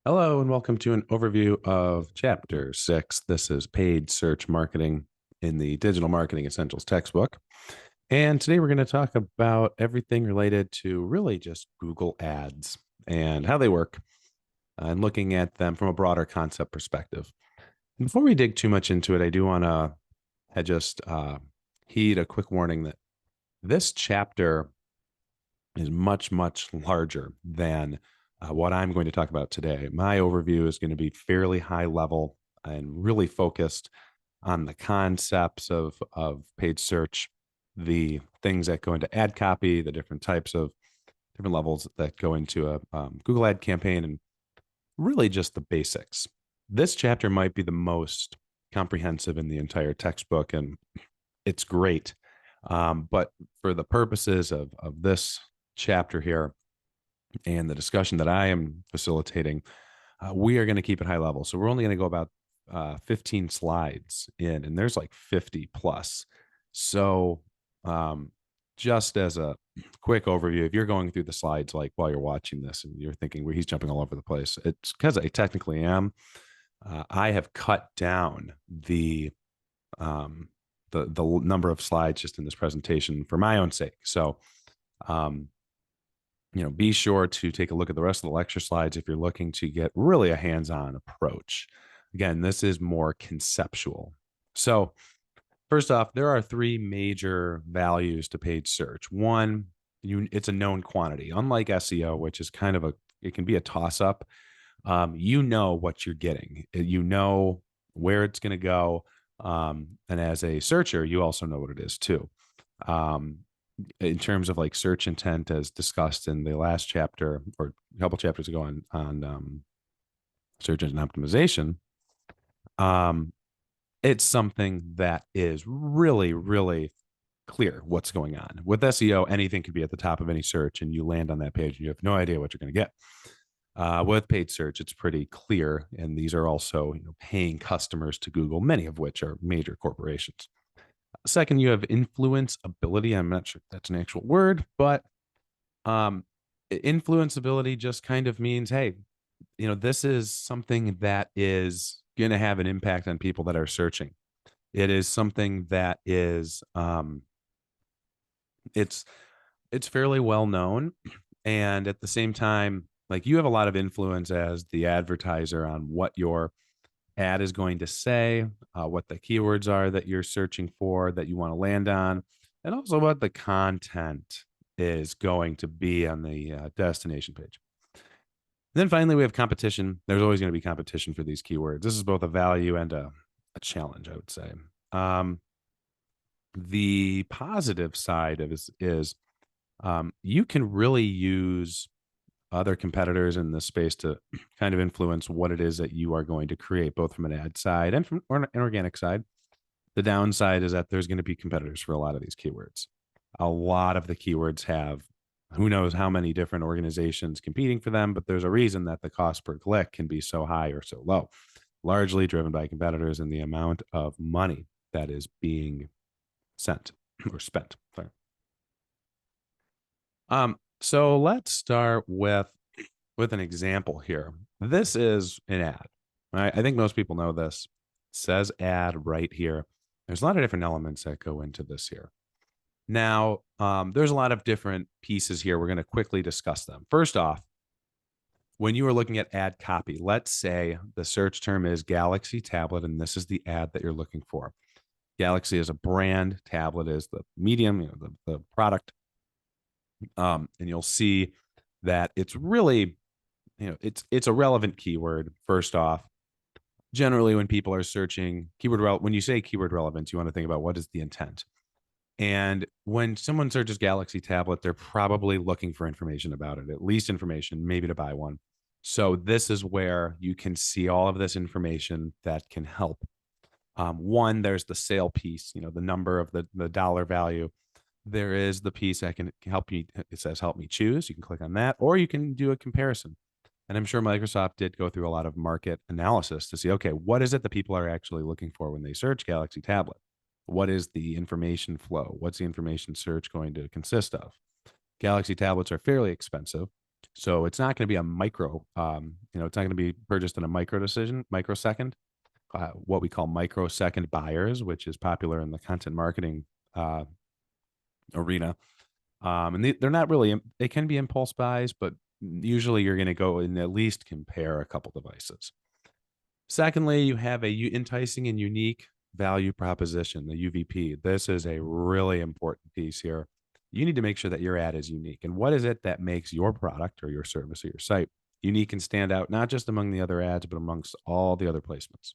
Hello, and welcome to an overview of Chapter 6. This is paid search marketing in the Digital Marketing Essentials textbook. And today we're going to talk about everything related to really just Google Ads and how they work and looking at them from a broader concept perspective. And before we dig too much into it, I do want to just heed a quick warning that this chapter is much, much larger than what I'm going to talk about today. My overview is going to be fairly high level and really focused on the concepts of paid search, the things that go into ad copy, the different types of different levels that go into a Google ad campaign, and really just the basics. This chapter might be the most comprehensive in the entire textbook, and it's great. But for the purposes of this chapter here, and the discussion that I am facilitating, we are going to keep it high level. So we're only going to go about 15 slides in, and there's like 50 plus. So just as a quick overview, if you're going through the slides like while you're watching this and you're thinking, well, he's jumping all over the place, it's because I technically am. I have cut down um, the number of slides just in this presentation for my own sake. So um, be sure to take a look at the rest of the lecture slides if you're looking to get really a hands-on approach. Again, this is more conceptual. So first off, there are three major values to paid search. One, it's a known quantity. Unlike SEO, which is it can be a toss-up. You know what you're getting. You know where it's going to go. And as a searcher, you also know what it is too. In terms of like search intent, as discussed in the last chapter or a couple chapters ago on search engine optimization, um, it's something that is really, really clear what's going on. With SEO, anything could be at the top of any search, and you land on that page and you have no idea what you're going to get. With paid search, it's pretty clear, and these are also paying customers to Google, many of which are major corporations. Second, you have influence ability. I'm not sure if that's an actual word, but influence ability just kind of means, hey, this is something that is going to have an impact on people that are searching. It is something that is it's fairly well known, and at the same time, like, you have a lot of influence as the advertiser on what your ad is going to say, what the keywords are that you're searching for that you want to land on, and also what the content is going to be on the destination page. Then finally, we have competition. There's always going to be competition for these keywords. This is both a value and a challenge, I would say. The positive side of this is you can really use other competitors in this space to kind of influence what it is that you are going to create, both from an ad side and from an organic side. The downside is that there's going to be competitors for a lot of these keywords. A lot of the keywords have who knows how many different organizations competing for them, but there's a reason that the cost per click can be so high or so low, largely driven by competitors and the amount of money that is being sent or spent. Sorry. So let's start with an example here. This is an ad. Right? I think most people know this. It says ad right here. There's a lot of different elements that go into this here. Now, there's a lot of different pieces here. We're going to quickly discuss them. First off, when you are looking at ad copy, let's say the search term is Galaxy tablet, and this is the ad that you're looking for. Galaxy is a brand, tablet is the medium, the product. And you'll see that it's really, it's a relevant keyword. First off, generally when people are searching when you say keyword relevance, you want to think about what is the intent. And when someone searches Galaxy tablet, they're probably looking for information about it, at least information, maybe to buy one. So this is where you can see all of this information that can help. One, there's the sale piece, the number of the dollar value. There is the piece that can help you. It says help me choose. You can click on that, or you can do a comparison. And I'm sure Microsoft did go through a lot of market analysis to see, okay, what is it that people are actually looking for when they search Galaxy tablet? What is the information flow? What's the information search going to consist of? Galaxy tablets are fairly expensive. So it's not going to be a it's not going to be purchased in a microsecond, what we call microsecond buyers, which is popular in the content marketing uh, arena. And they're not really, they can be impulse buys, but usually you're going to go and at least compare a couple devices. Secondly, you have a enticing and unique value proposition, the UVP. This is a really important piece here. You need to make sure that your ad is unique. And what is it that makes your product or your service or your site unique and stand out, not just among the other ads, but amongst all the other placements?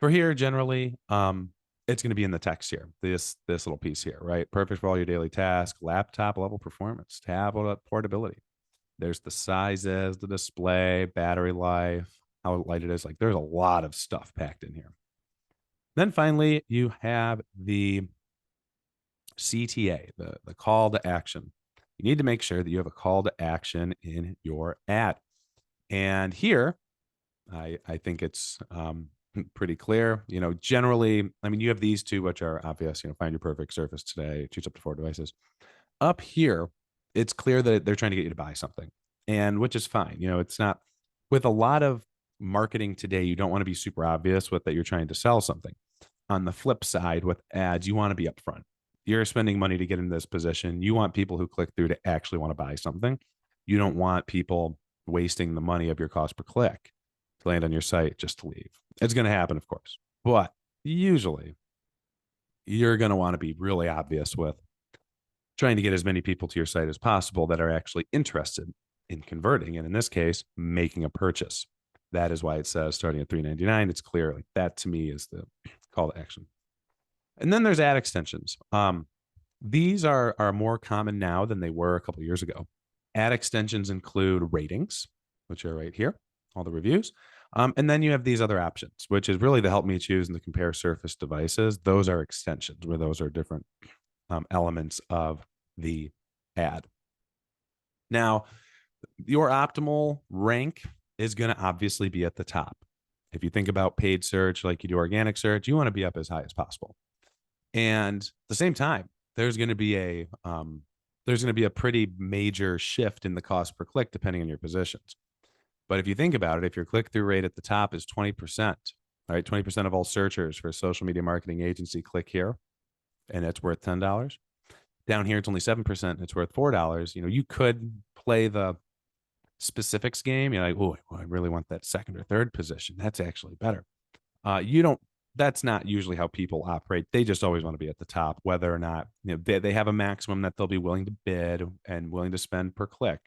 For here, generally, it's going to be in the text here, this little piece here, right? Perfect for all your daily tasks, laptop level performance, tablet portability. There's the sizes, the display, battery life, how light it is. Like there's a lot of stuff packed in here. Then finally, you have the CTA, the call to action. You need to make sure that you have a call to action in your ad. And here, I think it's pretty clear. Generally, I mean, you have these two, which are obvious. Find your perfect surface today, choose up to 4 devices. Up here, it's clear that they're trying to get you to buy something, and which is fine. It's not with a lot of marketing today. You don't want to be super obvious with that you're trying to sell something. On the flip side, with ads, you want to be upfront. You're spending money to get in this position. You want people who click through to actually want to buy something. You don't want people wasting the money of your cost per click to land on your site just to leave. It's going to happen, of course, but usually you're going to want to be really obvious with trying to get as many people to your site as possible that are actually interested in converting, and in this case, making a purchase. That is why it says starting at $3.99. It's clear. Like that to me is the call to action. And then there's ad extensions. These are more common now than they were a couple of years ago. Ad extensions include ratings, which are right here, all the reviews. And then you have these other options, which is really the help me choose and the compare surface devices. Those are extensions where those are different elements of the ad. Now, your optimal rank is going to obviously be at the top. If you think about paid search like you do organic search, you want to be up as high as possible. And at the same time, there's going to be a pretty major shift in the cost per click depending on your positions. But if you think about it, if your click-through rate at the top is 20%, all right, 20% of all searchers for a social media marketing agency click here, and it's worth $10. Down here, it's only 7%, and it's worth $4. You could play the specifics game. You're like, oh, I really want that second or third position. That's actually better. That's not usually how people operate. They just always want to be at the top, whether or not they have a maximum that they'll be willing to bid and willing to spend per click.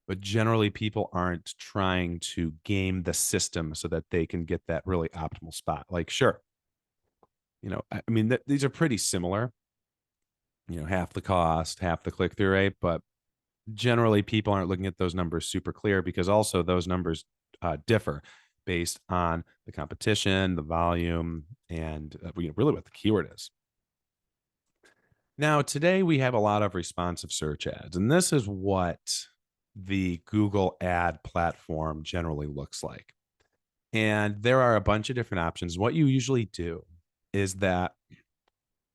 But generally, people aren't trying to game the system so that they can get that really optimal spot. Like, sure, I mean, these are pretty similar. Half the cost, half the click-through rate, but generally people aren't looking at those numbers super clear because also those numbers differ based on the competition, the volume, and really what the keyword is. Now, today we have a lot of responsive search ads, and this is what the Google ad platform generally looks like. And there are a bunch of different options. What you usually do is that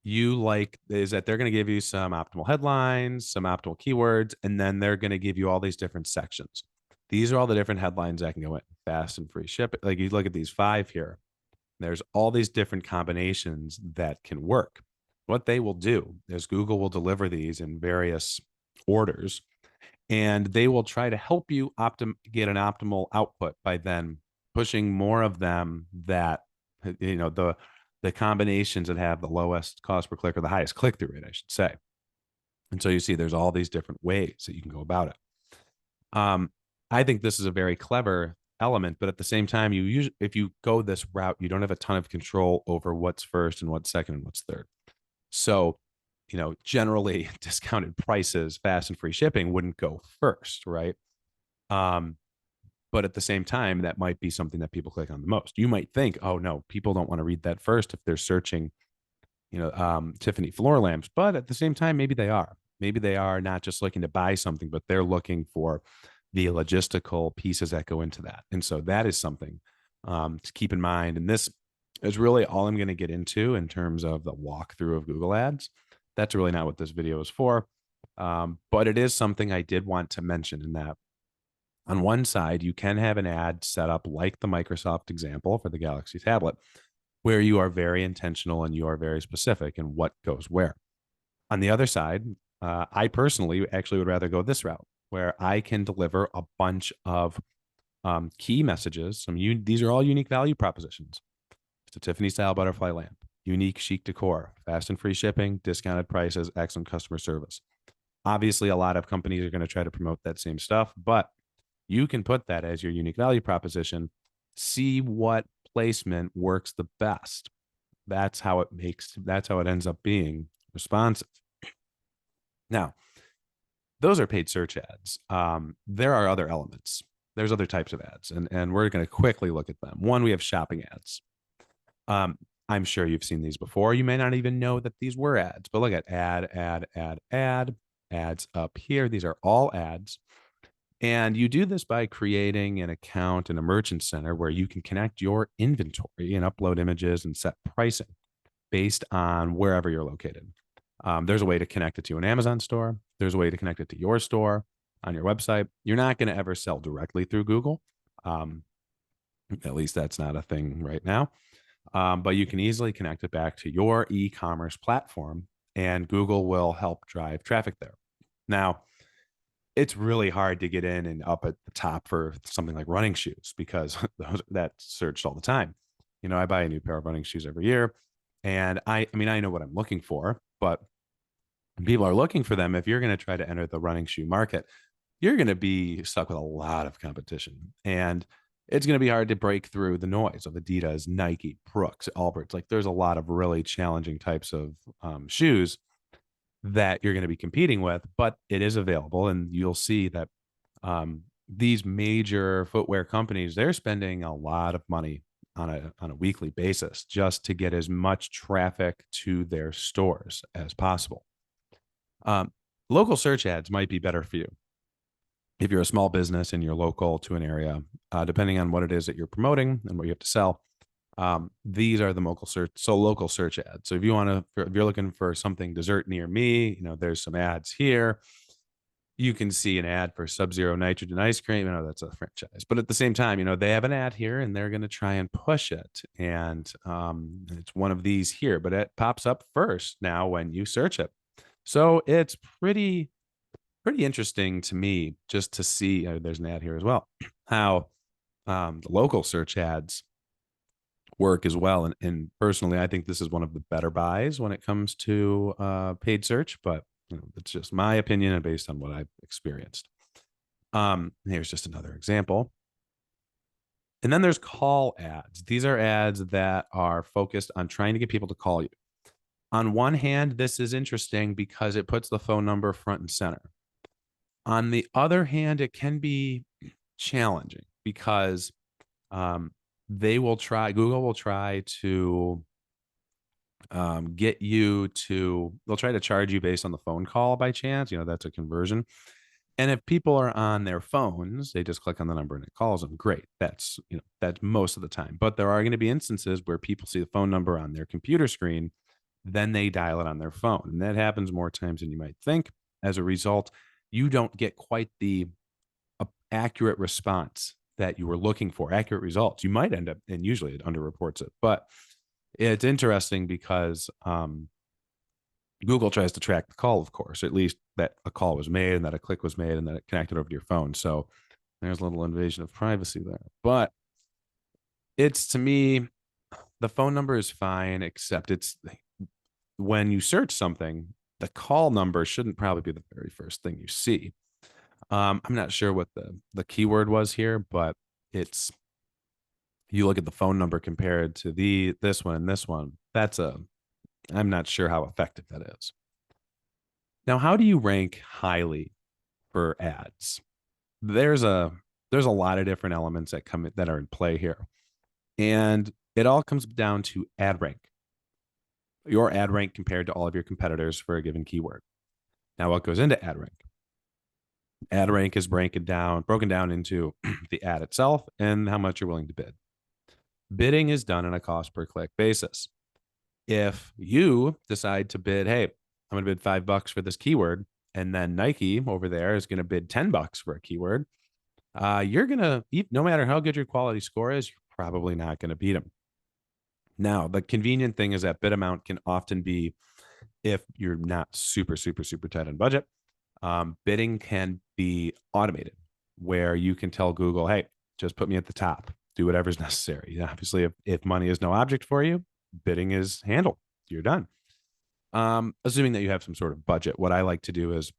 they're going to give you some optimal headlines, some optimal keywords, and then they're going to give you all these different sections. These are all the different headlines that can go in fast and free shipping. Like you look at these 5 here, there's all these different combinations that can work. What they will do is Google will deliver these in various orders, and they will try to help you get an optimal output by then pushing more of them that, the combinations that have the lowest cost per click or the highest click-through rate, I should say. And so you see there's all these different ways that you can go about it. I think this is a very clever element, but at the same time, if you go this route, you don't have a ton of control over what's first and what's second and what's third. So, generally discounted prices, fast and free shipping wouldn't go first, right? But at the same time, that might be something that people click on the most. You might think, oh no, people don't want to read that first if they're searching, Tiffany floor lamps. But at the same time, maybe they are. Maybe they are not just looking to buy something, but they're looking for the logistical pieces that go into that. And so that is something to keep in mind. And this is really all I'm going to get into in terms of the walkthrough of Google Ads. That's really not what this video is for. But it is something I did want to mention in that On one side, you can have an ad set up like the Microsoft example for the Galaxy tablet, where you are very intentional and you are very specific in what goes where. On the other side, I personally actually would rather go this route, where I can deliver a bunch of key messages. These are all unique value propositions. It's a Tiffany style butterfly lamp, unique chic decor, fast and free shipping, discounted prices, excellent customer service. Obviously, a lot of companies are going to try to promote that same stuff, but you can put that as your unique value proposition. See what placement works the best. That's how it ends up being responsive. Now, those are paid search ads. There are other elements. There's other types of ads, and we're going to quickly look at them. One, we have shopping ads. I'm sure you've seen these before. You may not even know that these were ads, but look at ads up here. These are all ads. And you do this by creating an account in a merchant center where you can connect your inventory and upload images and set pricing based on wherever you're located. There's a way to connect it to an Amazon store. There's a way to connect it to your store on your website. You're not going to ever sell directly through Google. At least that's not a thing right now. But you can easily connect it back to your e-commerce platform, and Google will help drive traffic there. Now, it's really hard to get in and up at the top for something like running shoes because that's searched all the time. I buy a new pair of running shoes every year, and I mean, I know what I'm looking for, but when people are looking for them, if you're going to try to enter the running shoe market, you're going to be stuck with a lot of competition, and it's going to be hard to break through the noise of Adidas, Nike, Brooks, Allbirds. Like there's a lot of really challenging types of shoes that you're going to be competing with, but it is available. And you'll see that these major footwear companies, they're spending a lot of money on a weekly basis just to get as much traffic to their stores as possible. Local search ads might be better for you if you're a small business and you're local to an area, depending on what it is that you're promoting and what you have to sell. These are the local search ads. So if you're looking for something dessert near me, there's some ads here. You can see an ad for Sub-Zero nitrogen ice cream. That's a franchise, but at the same time, they have an ad here and they're going to try and push it. And it's one of these here, but it pops up first now when you search it. So it's pretty interesting to me just to see, there's an ad here as well, how the local search ads work as well. And personally, I think this is one of the better buys when it comes to paid search, but it's just my opinion and based on what I've experienced. Here's just another example. And then there's call ads. These are ads that are focused on trying to get people to call you. On one hand, this is interesting because it puts the phone number front and center. On the other hand, it can be challenging because Google will try to they'll try to charge you based on the phone call by chance. That's a conversion. And if people are on their phones, they just click on the number and it calls them. Great. That's most of the time. But there are going to be instances where people see the phone number on their computer screen, then they dial it on their phone. And that happens more times than you might think. As a result, you don't get quite the accurate response that you were looking for, accurate results. You might end up, and usually it underreports it, but it's interesting because Google tries to track the call, of course, at least that a call was made and that a click was made and that it connected over to your phone. So there's a little invasion of privacy there. But it's, to me, the phone number is fine, except when you search something, the call number shouldn't probably be the very first thing you see. I'm not sure what the keyword was here, but you look at the phone number compared to this one and this one. I'm not sure how effective that is. Now, how do you rank highly for ads? There's a lot of different elements that are in play here. And it all comes down to ad rank. Your ad rank compared to all of your competitors for a given keyword. Now, what goes into ad rank? Ad rank is broken down into the ad itself and how much you're willing to bid. Bidding is done on a cost per click basis. If you decide to bid, hey, I'm going to bid $5 for this keyword, and then Nike over there is going to bid $10 for a keyword, you're going to, no matter how good your quality score is, you're probably not going to beat them. Now, the convenient thing is that bid amount can often be, if you're not super, super, super tight on budget, bidding can be automated where you can tell Google, hey, just put me at the top, do whatever's necessary. Obviously, if money is no object for you, bidding is handled. You're done. Assuming that you have some sort of budget, what I like to do is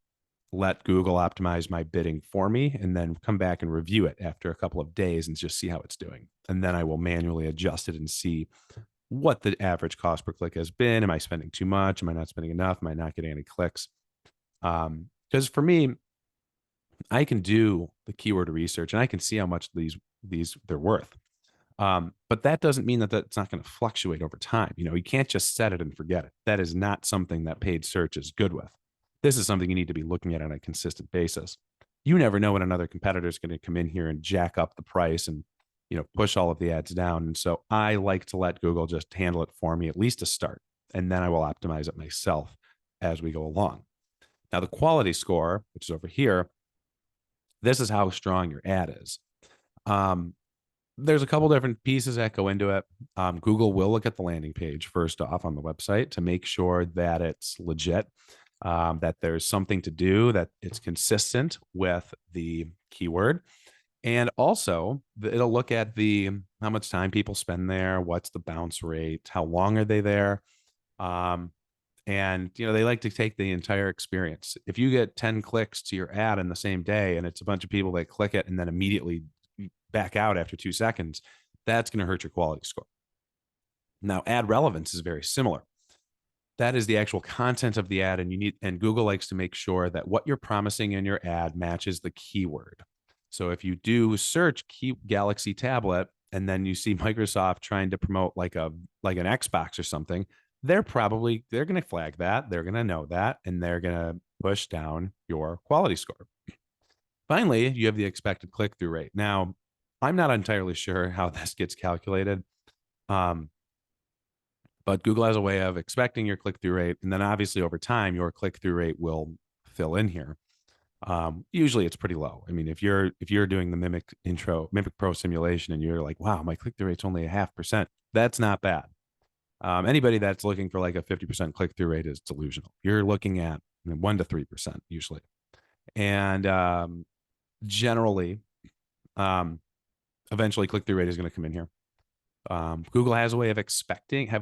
let Google optimize my bidding for me and then come back and review it after a couple of days and just see how it's doing. And then I will manually adjust it and see what the average cost per click has been. Am I spending too much? Am I not spending enough? Am I not getting any clicks? Because for me, I can do the keyword research and I can see how much these they're worth. But that doesn't mean that that's not going to fluctuate over time. You can't just set it and forget it. That is not something that paid search is good with. This is something you need to be looking at on a consistent basis. You never know when another competitor is going to come in here and jack up the price and push all of the ads down. And so I like to let Google just handle it for me, at least to start, and then I will optimize it myself as we go along. Now, the quality score, which is over here, this is how strong your ad is. There's a couple different pieces that go into it. Google will look at the landing page first off on the website to make sure that it's legit, that there's something to do, that it's consistent with the keyword. And also, it'll look at how much time people spend there, what's the bounce rate, how long are they there. And they like to take the entire experience. If you get 10 clicks to your ad in the same day and it's a bunch of people that click it and then immediately back out after 2 seconds, that's going to hurt your quality score. Now, ad relevance is very similar. That is the actual content of the ad, and Google likes to make sure that what you're promising in your ad matches the keyword. So if you do search Galaxy tablet and then you see Microsoft trying to promote like an Xbox or something, they're going to flag that, they're going to know that, and they're going to push down your quality score. Finally, you have the expected click-through rate. Now, I'm not entirely sure how this gets calculated, but Google has a way of expecting your click-through rate, and then obviously over time, your click-through rate will fill in here. Usually it's pretty low. I mean, if you're doing the Mimic Pro simulation and you're like, wow, my click-through rate's only 0.5%, that's not bad. Anybody that's looking for like a 50% click-through rate is delusional. You're looking at 1 to 3% usually. And generally, eventually click-through rate is going to come in here. Google has a way of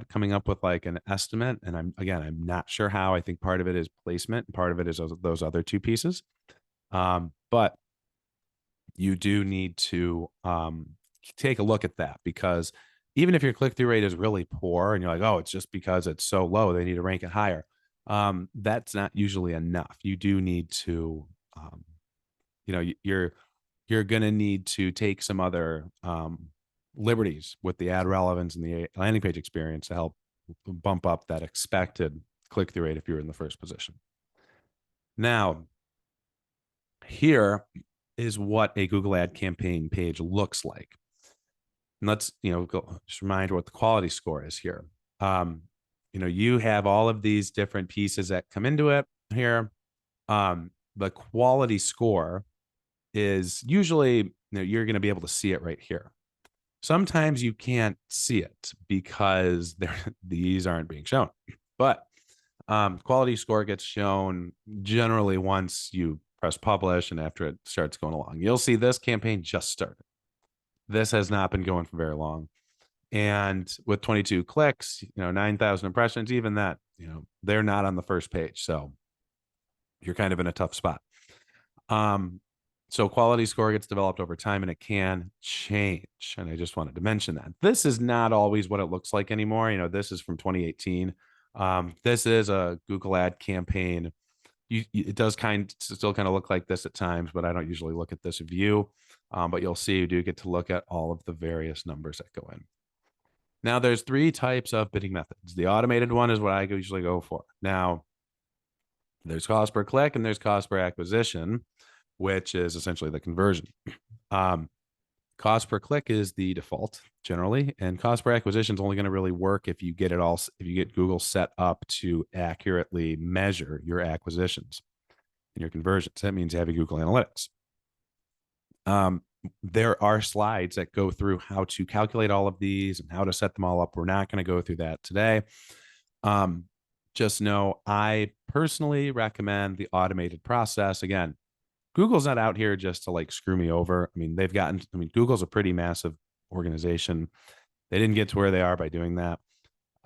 coming up with like an estimate. And I'm not sure how. I think part of it is placement. And part of it is those other two pieces. But you do need to take a look at that, because even if your click-through rate is really poor and you're like, oh, it's just because it's so low, they need to rank it higher. That's not usually enough. You do need to, you're going to need to take some other liberties with the ad relevance and the landing page experience to help bump up that expected click-through rate if you're in the first position. Now, here is what a Google ad campaign page looks like. And let's, just remind what the quality score is here. You have all of these different pieces that come into it here. The quality score is usually, you're going to be able to see it right here. Sometimes you can't see it because these aren't being shown, but quality score gets shown generally once you press publish and after it starts going along. You'll see this campaign just started. This has not been going for very long. And with 22 clicks, 9,000 impressions, even that, they're not on the first page. So you're kind of in a tough spot. So quality score gets developed over time and it can change. And I just wanted to mention that. This is not always what it looks like anymore. This is from 2018. This is a Google ad campaign. It does still kind of look like this at times, but I don't usually look at this view. But you'll see you do get to look at all of the various numbers that go in. Now, there's 3 types of bidding methods. The automated one is what I usually go for. Now, there's cost per click and there's cost per acquisition, which is essentially the conversion. Cost per click is the default generally, and cost per acquisition is only going to really work if you get Google set up to accurately measure your acquisitions and your conversions. That means having Google Analytics. Um, there are slides that go through how to calculate all of these and how to set them all up. We're not going to go through that today. Um, just know I personally recommend the automated process. Again, Google's not out here just to like screw me over. I mean, Google's a pretty massive organization. They didn't get to where they are by doing that.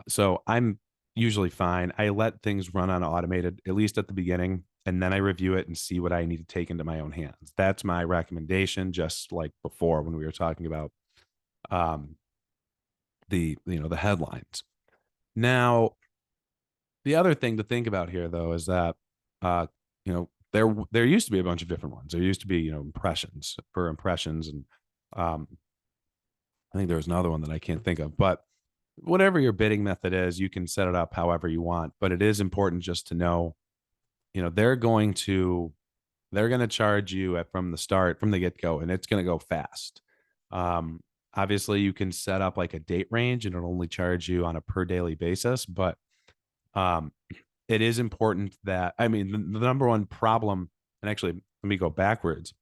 So I'm usually fine. I let things run on automated, at least at the beginning, and then I review it and see what I need to take into my own hands. That's my recommendation, just like before when we were talking about um, the headlines. Now, the other thing to think about here, though, is that there used to be a bunch of different ones. There used to be impressions for impressions, and um, I think there was another one that I can't think of. But whatever your bidding method is, you can set it up however you want. But it is important just to know, they're going to charge you from the start, from the get go, and it's going to go fast. Um, Obviously, you can set up like a date range, and it'll only charge you on a per daily basis. But um, it is important that, I mean, the number one problem, and actually, let me go backwards.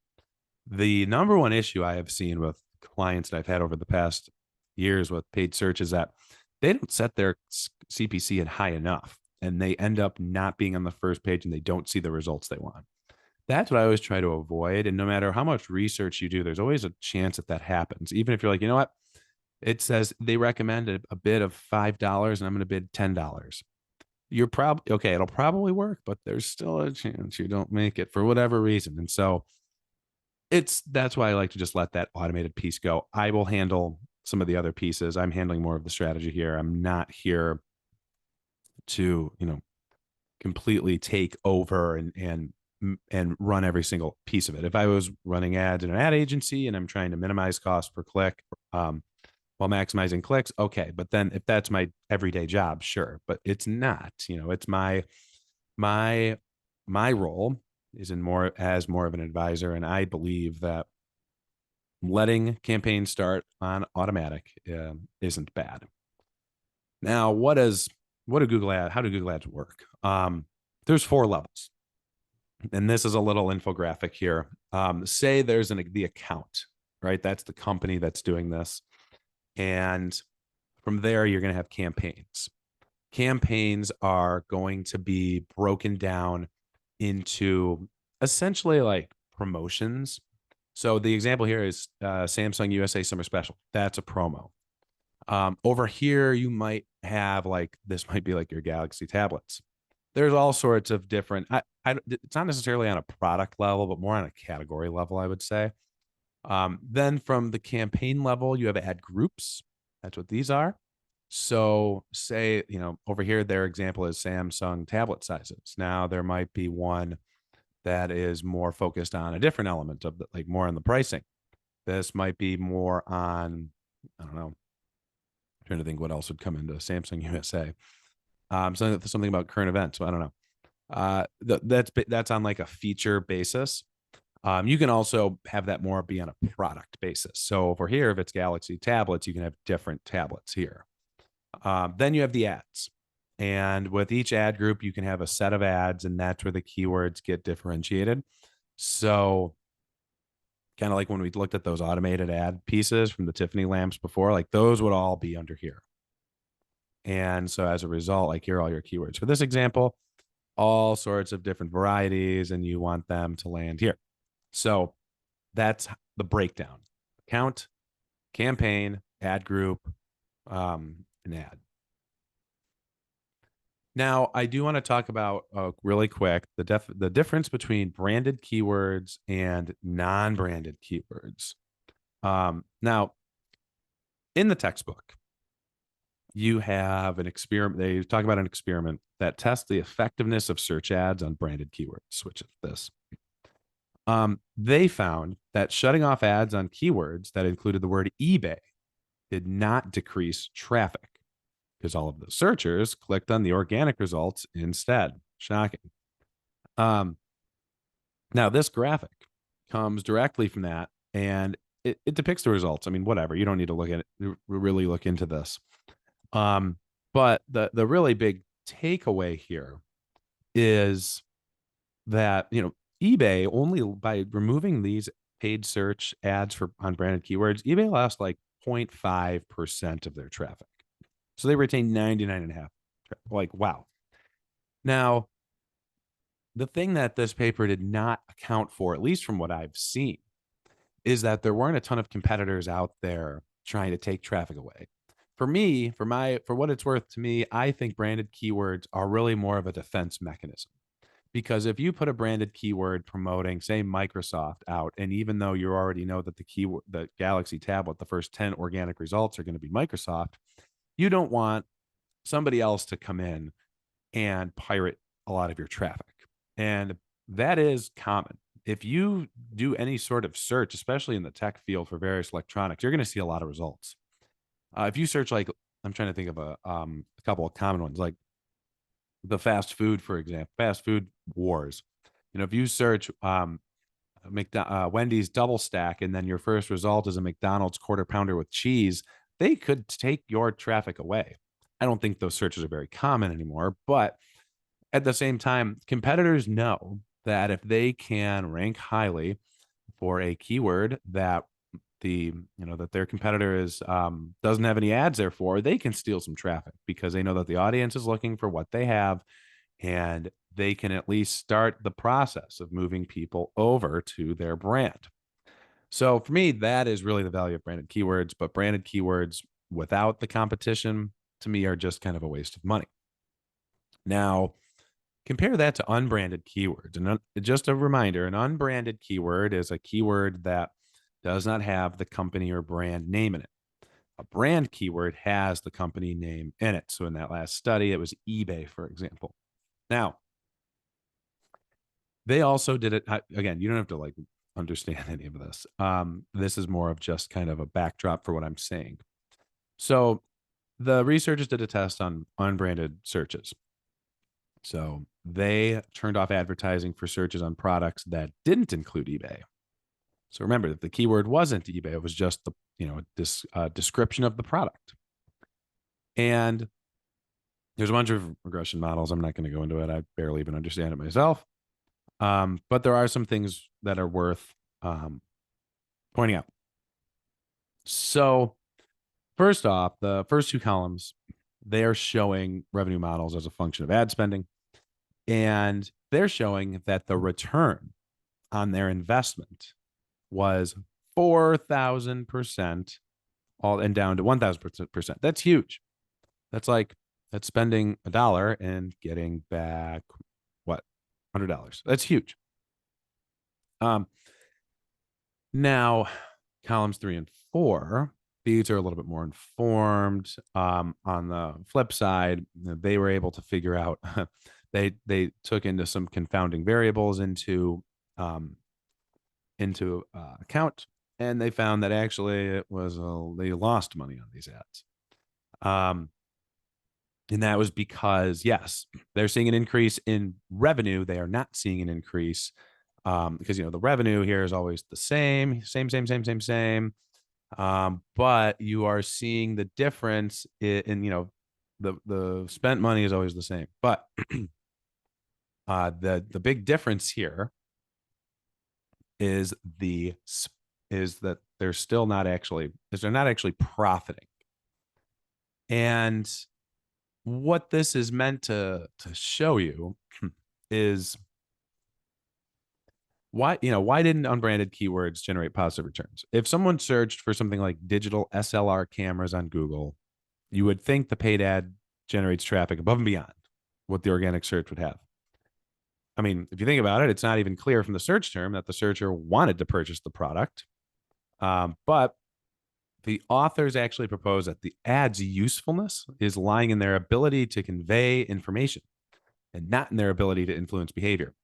The number one issue I have seen with clients that I've had over the past years with paid search is that they don't set their CPC at high enough, and they end up not being on the first page, and they don't see the results they want. That's what I always try to avoid. And no matter how much research you do, there's always a chance that happens. Even if you're like, you know what, it says they recommended a bid of $5 and I'm going to bid $10. You're probably okay. It'll probably work, but there's still a chance you don't make it for whatever reason. And so that's why I like to just let that automated piece go. I will handle some of the other pieces. I'm handling more of the strategy here. I'm not here to, completely take over and run every single piece of it. If I was running ads in an ad agency and I'm trying to minimize cost per click, while maximizing clicks, okay. But then if that's my everyday job, sure. But it's not. It's my role is as more of an advisor, and I believe that letting campaigns start on automatic isn't bad. Now, how do Google Ads work? There's 4 levels, and this is a little infographic here. Say there's the account, right? That's the company that's doing this, and from there you're going to have campaigns. Campaigns are going to be broken down into essentially like promotions. So the example here is Samsung USA Summer Special. That's a promo. Over here, you might have this might be like your Galaxy tablets. There's all sorts of different. It's not necessarily on a product level, but more on a category level, I would say. Then from the campaign level, you have ad groups. That's what these are. So say, over here, their example is Samsung tablet sizes. Now there might be one that is more focused on a different element of like more on the pricing. This might be more on, I don't know, I'm trying to think what else would come into Samsung USA. Something about current events. I don't know. That's on like a feature basis. You can also have that more be on a product basis. So over here, if it's Galaxy tablets, you can have different tablets here. Then you have the ads. And with each ad group, you can have a set of ads, and that's where the keywords get differentiated. So kind of like when we looked at those automated ad pieces from the Tiffany lamps before, like those would all be under here. And so as a result, like here are all your keywords. For this example, all sorts of different varieties, and you want them to land here. So that's the breakdown: account, campaign, ad group, an ad. Now, I do want to talk about really quick the difference between branded keywords and non-branded keywords. Now, in the textbook, you have an experiment. They talk about an experiment that tests the effectiveness of search ads on branded keywords, which is this. They found that shutting off ads on keywords that included the word eBay did not decrease traffic, because all of the searchers clicked on the organic results instead. Shocking. Now, this graphic comes directly from that, and it depicts the results. I mean, whatever. You don't need to look at it, really look into this. But the really big takeaway here is that, eBay, only by removing these paid search ads for unbranded keywords, eBay lost like 0.5% of their traffic. So they retain 99.5. Like, wow. Now, the thing that this paper did not account for, at least from what I've seen, is that there weren't a ton of competitors out there trying to take traffic away. For me, for what it's worth to me, I think branded keywords are really more of a defense mechanism. Because if you put a branded keyword promoting, say, Microsoft out, and even though you already know that the Galaxy tablet, the first 10 organic results are going to be Microsoft, you don't want somebody else to come in and pirate a lot of your traffic. And that is common. If you do any sort of search, especially in the tech field for various electronics, you're going to see a lot of results. If you search, like, I'm trying to think of a couple of common ones, like the fast food, for example, fast food wars. If you search Wendy's double stack, and then your first result is a McDonald's quarter pounder with cheese, they could take your traffic away. I don't think those searches are very common anymore, but at the same time, competitors know that if they can rank highly for a keyword that that their competitor is doesn't have any ads there for, they can steal some traffic because they know that the audience is looking for what they have, and they can at least start the process of moving people over to their brand. So for me, that is really the value of branded keywords. But branded keywords without the competition, to me, are just kind of a waste of money. Now, compare that to unbranded keywords. And just a reminder, an unbranded keyword is a keyword that does not have the company or brand name in it. A brand keyword has the company name in it. So in that last study, it was eBay, for example. Now, they also did it again. You don't have to like understand any of this. This is more of just kind of a backdrop for what I'm saying. So the researchers did a test on unbranded searches. So they turned off advertising for searches on products that didn't include eBay. So remember, if the keyword wasn't eBay, it was just the description of the product. And there's a bunch of regression models. I'm not going to go into it. I barely even understand it myself. But there are some things that are worth pointing out. So first off, the first two columns, they are showing revenue models as a function of ad spending. And they're showing that the return on their investment was 4,000% all and down to 1,000%. That's huge. That's spending $1 and getting back what? $100. That's huge. Now columns 3 and 4, these are a little bit more informed. On the flip side, they were able to figure out they took into some confounding variables into account, and they found that actually it was they lost money on these ads. And that was because, yes, they're seeing an increase in revenue. They are not seeing an increase because the revenue here is always the same. But you are seeing the difference in the spent money is always the same. But the big difference here is that they're not actually profiting. And what this is meant to show you is why didn't unbranded keywords generate positive returns? If someone searched for something like digital SLR cameras on Google, you would think the paid ad generates traffic above and beyond what the organic search would have. I mean, if you think about it, it's not even clear from the search term that the searcher wanted to purchase the product. But the authors actually propose that the ad's usefulness is lying in their ability to convey information and not in their ability to influence behavior.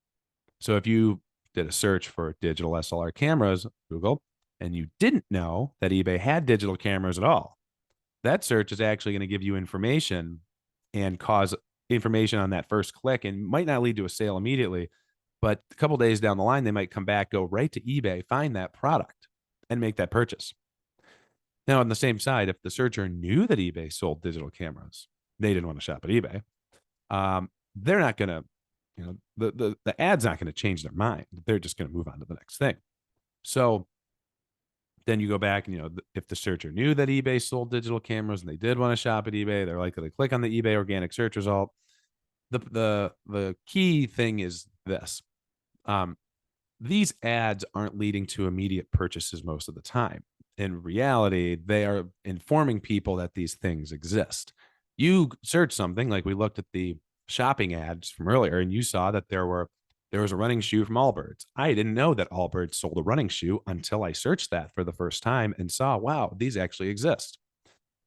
So if you did a search for digital SLR cameras, Google, and you didn't know that eBay had digital cameras at all, that search is actually going to give you information and cause information on that first click, and might not lead to a sale immediately, but a couple days down the line, they might come back, go right to eBay, find that product, and make that purchase. Now, on the same side, if the searcher knew that eBay sold digital cameras, they didn't want to shop at eBay. They're not going to, the ad's not going to change their mind. They're just going to move on to the next thing. So then you go back and, if the searcher knew that eBay sold digital cameras and they did want to shop at eBay, they're likely to click on the eBay organic search result. The key thing is this. These ads aren't leading to immediate purchases most of the time. In reality, they are informing people that these things exist. You search something like we looked at the shopping ads from earlier, and you saw that there was a running shoe from Allbirds. I didn't know that Allbirds sold a running shoe until I searched that for the first time and saw, wow, these actually exist.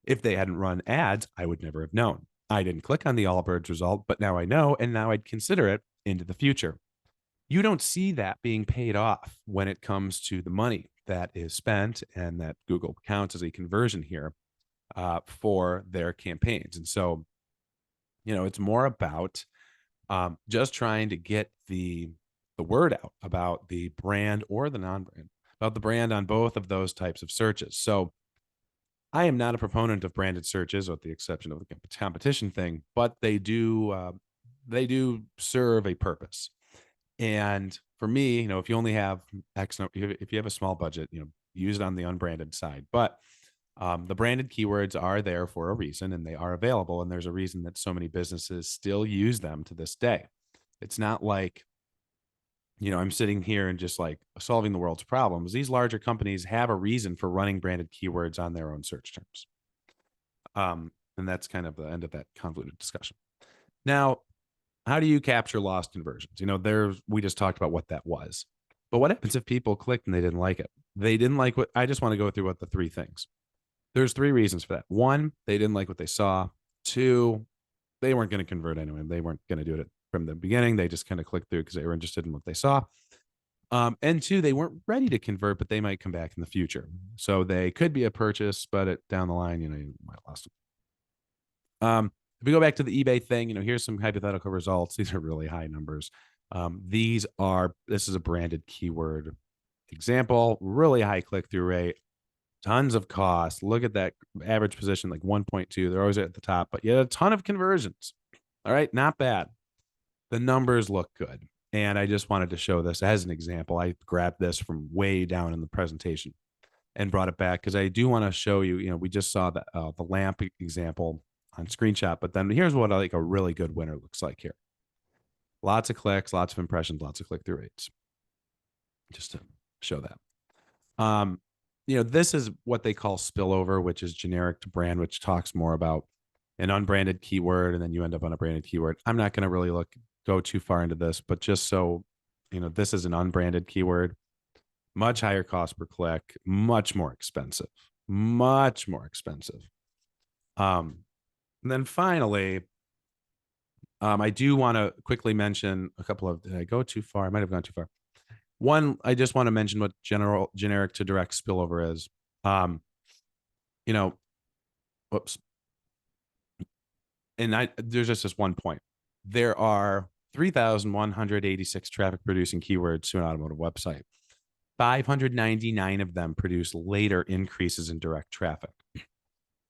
If they hadn't run ads, I would never have known. I didn't click on the Allbirds result, but now I know, and now I'd consider it into the future. You don't see that being paid off when it comes to the money that is spent and that Google counts as a conversion here for their campaigns. And so, it's more about just trying to get the word out about the brand or the non-brand, about the brand on both of those types of searches. So I am not a proponent of branded searches, with the exception of the competition thing, but they do serve a purpose. And for me, if you only have if you have a small budget, use it on the unbranded side. But the branded keywords are there for a reason, and they are available. And there's a reason that so many businesses still use them to this day. It's not like, I'm sitting here and just like solving the world's problems. These larger companies have a reason for running branded keywords on their own search terms. And that's kind of the end of that convoluted discussion. Now, how do you capture lost conversions? We just talked about what that was. But what happens if people clicked and they didn't like it? They didn't like what I just want to go through what the three things. There's three reasons for that. One, they didn't like what they saw. Two, they weren't going to convert anyway. They weren't going to do it from the beginning. They just kind of clicked through because they were interested in what they saw. And two, they weren't ready to convert, but they might come back in the future. So they could be a purchase, but down the line, you might have lost them. If we go back to the eBay thing, here's some hypothetical results. These are really high numbers. This is a branded keyword example, really high click-through rate, tons of cost. Look at that average position, like 1.2. They're always at the top, but yet a ton of conversions. All right, not bad. The numbers look good. And I just wanted to show this as an example. I grabbed this from way down in the presentation and brought it back because I do want to show you, we just saw the lamp example on screenshot, but then here's what a really good winner looks like here. Lots of clicks, lots of impressions, lots of click-through rates. Just to show that. This is what they call spillover, which is generic to brand, which talks more about an unbranded keyword, and then you end up on a branded keyword. I'm not going to really go too far into this, but just so this is an unbranded keyword, much higher cost per click, much more expensive. And then finally, I do want to quickly mention a couple of, did I go too far? I might have gone too far. One, I just want to mention what generic to direct spillover is. Whoops. And there's just this one point. There are 3,186 traffic producing keywords to an automotive website. 599 of them produce later increases in direct traffic,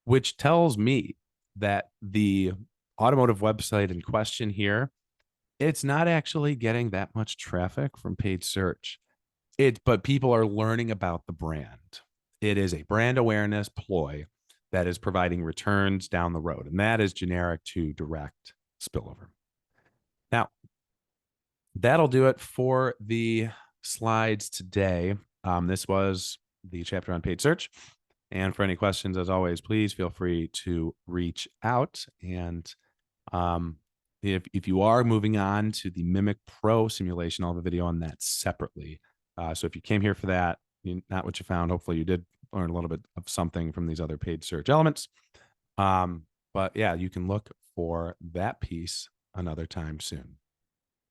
which tells me that the automotive website in question here, it's not actually getting that much traffic from paid search. But people are learning about the brand. It is a brand awareness ploy that is providing returns down the road. And that is generic to direct spillover. Now, that'll do it for the slides today. This was the chapter on paid search. And for any questions, as always, please feel free to reach out. And if you are moving on to the Mimic Pro simulation, I'll have a video on that separately. So if you came here for that, not what you found, hopefully you did learn a little bit of something from these other paid search elements. But yeah, you can look for that piece another time soon.